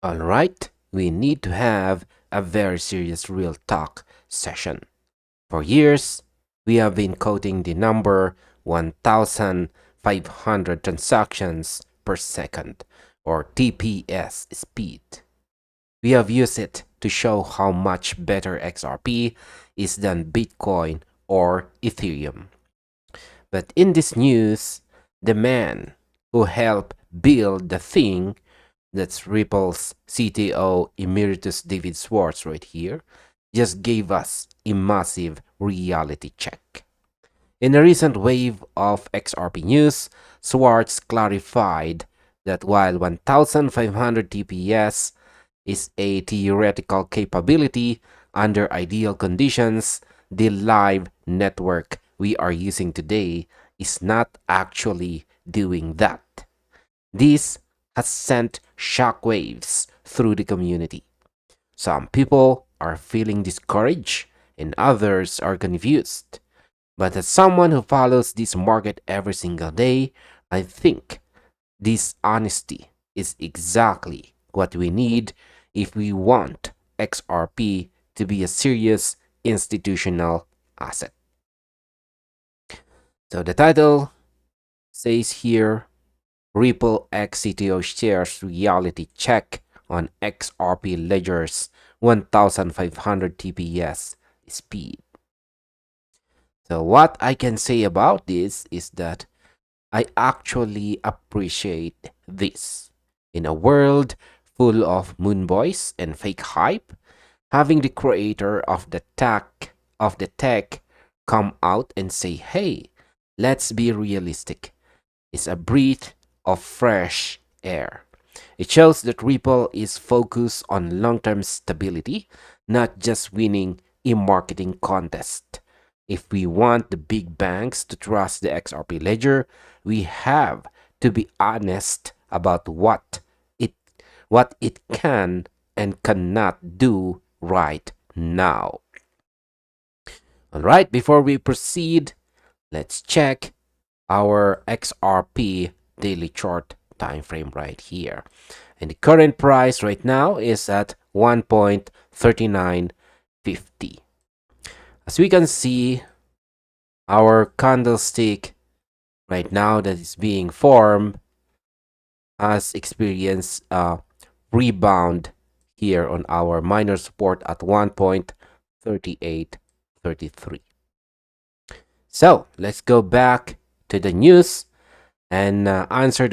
Alright, we need to have a very serious real talk session. For years, we have been quoting the number 1,500 transactions per second, or TPS speed. We have used it to show how much better XRP is than Bitcoin or Ethereum. But in this news, the man who helped build the thing, that's Ripple's CTO Emeritus David Schwartz right here, just gave us a massive reality check. In a recent wave of XRP news, Schwartz clarified that while 1500 TPS is a theoretical capability under ideal conditions, the live network we are using today is not actually doing that. This has sent shockwaves through the community. Some people are feeling discouraged and others are confused. But as someone who follows this market every single day, I think this honesty is exactly what we need if we want XRP to be a serious institutional asset. So the title says here, Ripple X CTO shares reality check on XRP Ledger's 1500 TPS speed. So what I can say about this is that I actually appreciate this. In a world full of moon boys and fake hype, having the creator of the tech come out and say, "Hey, let's be realistic," is a breath of fresh air. It shows that Ripple is focused on long-term stability, not just winning a marketing contest. If we want the big banks to trust the XRP ledger, we have to be honest about it what it can and cannot do right now. All right, before we proceed, let's check our XRP daily chart time frame right here. And the current price right now is at 1.3950. As we can see, our candlestick right now that is being formed has experienced a rebound here on our minor support at 1.3833. So let's go back to the news and answer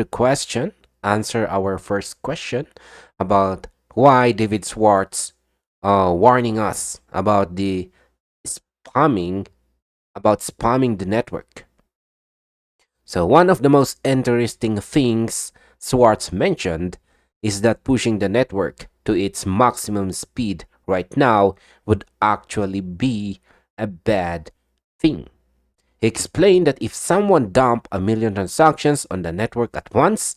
our first question about why David Schwartz warning us about the spamming spamming the network. So one of the most interesting things Schwartz mentioned is that pushing the network to its maximum speed right now would actually be a bad thing. He explained that if someone dumped 1 million transactions on the network at once,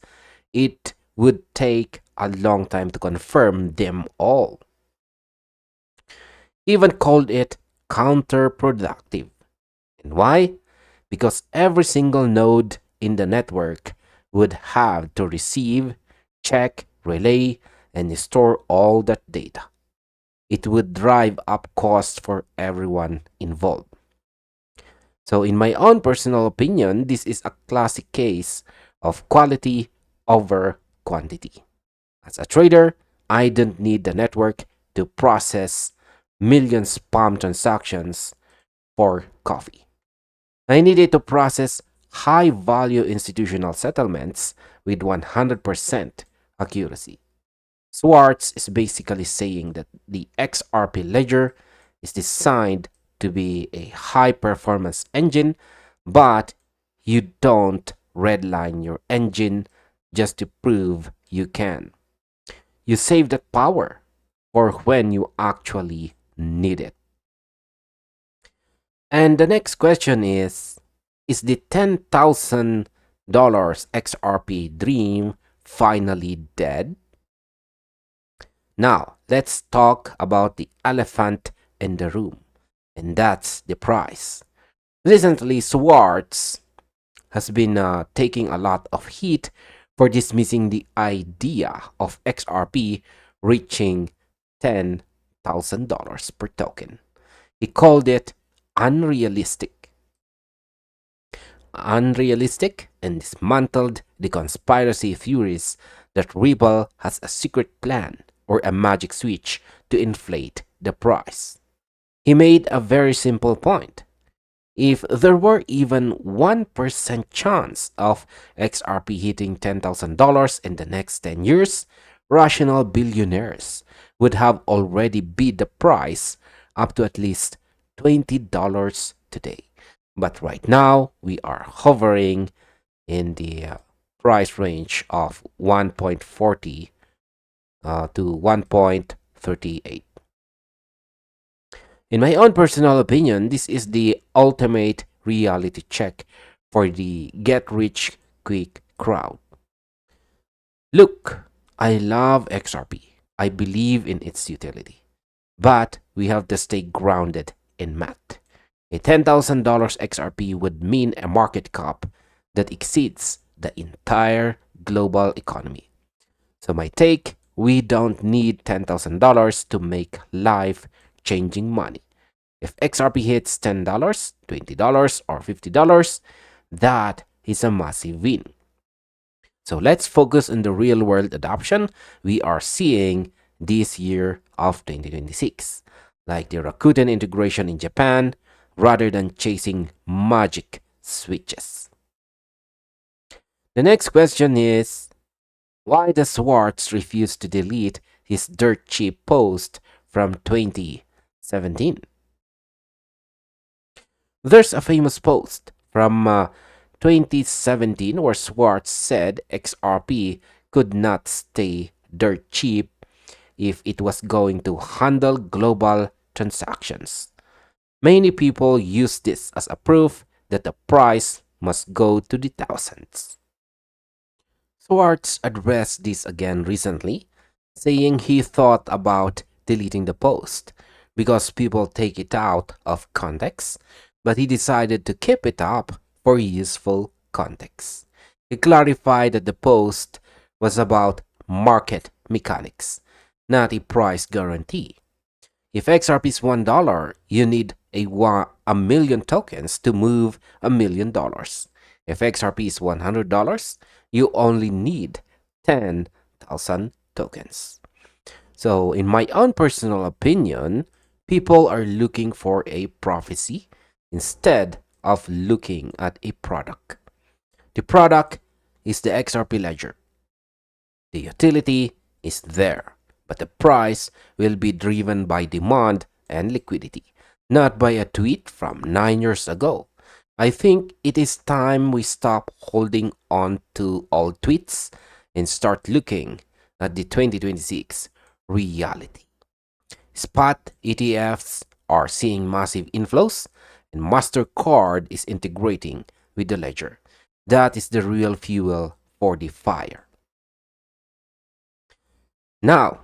it would take a long time to confirm them all. He even called it counterproductive. And why? Because every single node in the network would have to receive, check, relay, and store all that data. It would drive up costs for everyone involved. So, in my own personal opinion, this is a classic case of quality over quantity. As a trader, I don't need the network to process million spam transactions for coffee. I needed to process high value institutional settlements with 100% accuracy. Schwartz is basically saying that the XRP ledger is designed to be a high performance engine, but you don't redline your engine just to prove you can. You save that power for when you actually need it. And the next question is the $10,000 XRP dream finally dead? Now, let's talk about the elephant in the room, and that's the price. Recently, Schwartz has been taking a lot of heat for dismissing the idea of XRP reaching $10,000 per token. He called it unrealistic. Unrealistic and dismantled the conspiracy theories that Ripple has a secret plan or a magic switch to inflate the price. He made a very simple point. If there were even 1% chance of XRP hitting $10,000 in the next 10 years, rational billionaires would have already bid the price up to at least $20 today. But right now, we are hovering in the price range of 1.40 to 1.38. In my own personal opinion, this is the ultimate reality check for the get rich quick crowd. Look, I love XRP. I believe in its utility. But we have to stay grounded in math. A $10,000 XRP would mean a market cap that exceeds the entire global economy. So my take, we don't need $10,000 to make life-changing money. If XRP hits $10, $20, or $50, that is a massive win. So let's focus on the real world adoption we are seeing this year of 2026, like the Rakuten integration in Japan, rather than chasing magic switches. The next question is, why does Schwartz refuse to delete his dirt cheap post from 2017? There's a famous post from 2017 where Schwartz said XRP could not stay dirt cheap if it was going to handle global transactions. Many people use this as a proof that the price must go to the thousands. Schwartz addressed this again recently, saying he thought about deleting the post because people take it out of context, but he decided to keep it up for useful context. He clarified that the post was about market mechanics, not a price guarantee. If XRP is $1, you need a million tokens to move $1,000,000. If XRP is $100, you only need 10,000 tokens. So, in my own personal opinion, people are looking for a prophecy instead of looking at a product. The product is the XRP Ledger. The utility is there, but the price will be driven by demand and liquidity, not by a tweet from 9 years ago. I think it is time we stop holding on to old tweets and start looking at the 2026 reality. Spot ETFs are seeing massive inflows, and Mastercard is integrating with the ledger. That is the real fuel for the fire. Now,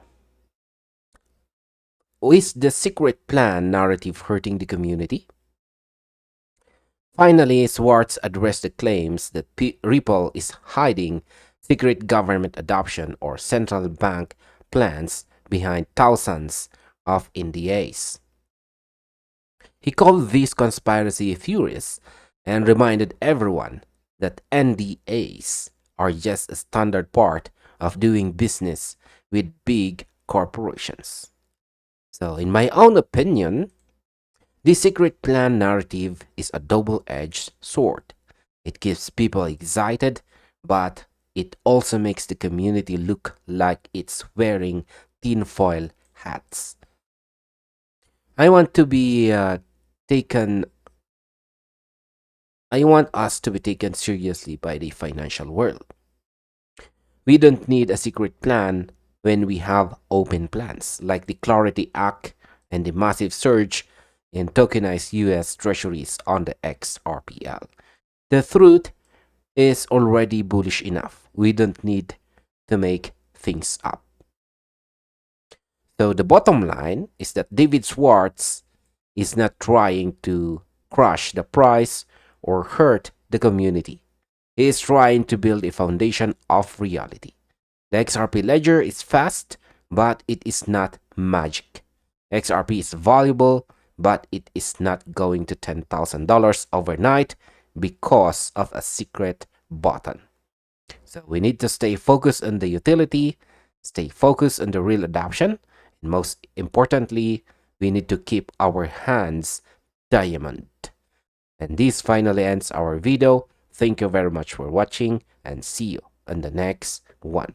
is the secret plan narrative hurting the community? Finally, Schwartz addressed the claims that Ripple is hiding secret government adoption or central bank plans behind thousands of NDAs. He called these conspiracy theories and reminded everyone that NDAs are just a standard part of doing business with big corporations. So, in my own opinion, this secret plan narrative is a double-edged sword. It keeps people excited, but it also makes the community look like it's wearing tinfoil hats. I want to be taken I want us to be taken seriously by the financial world. We don't need a secret plan when we have open plans like the Clarity Act and the massive surge in tokenized US treasuries on the XRPL. The truth is already bullish enough. We don't need to make things up. So the bottom line is that David Schwartz is not trying to crush the price or hurt the community. He is trying to build a foundation of reality. The XRP Ledger is fast, but it is not magic. XRP is valuable, but it is not going to $10,000 overnight because of a secret button. So we need to stay focused on the utility, stay focused on the real adoption, and most importantly, we need to keep our hands diamond. And this finally ends our video. Thank you very much for watching, and see you on the next one.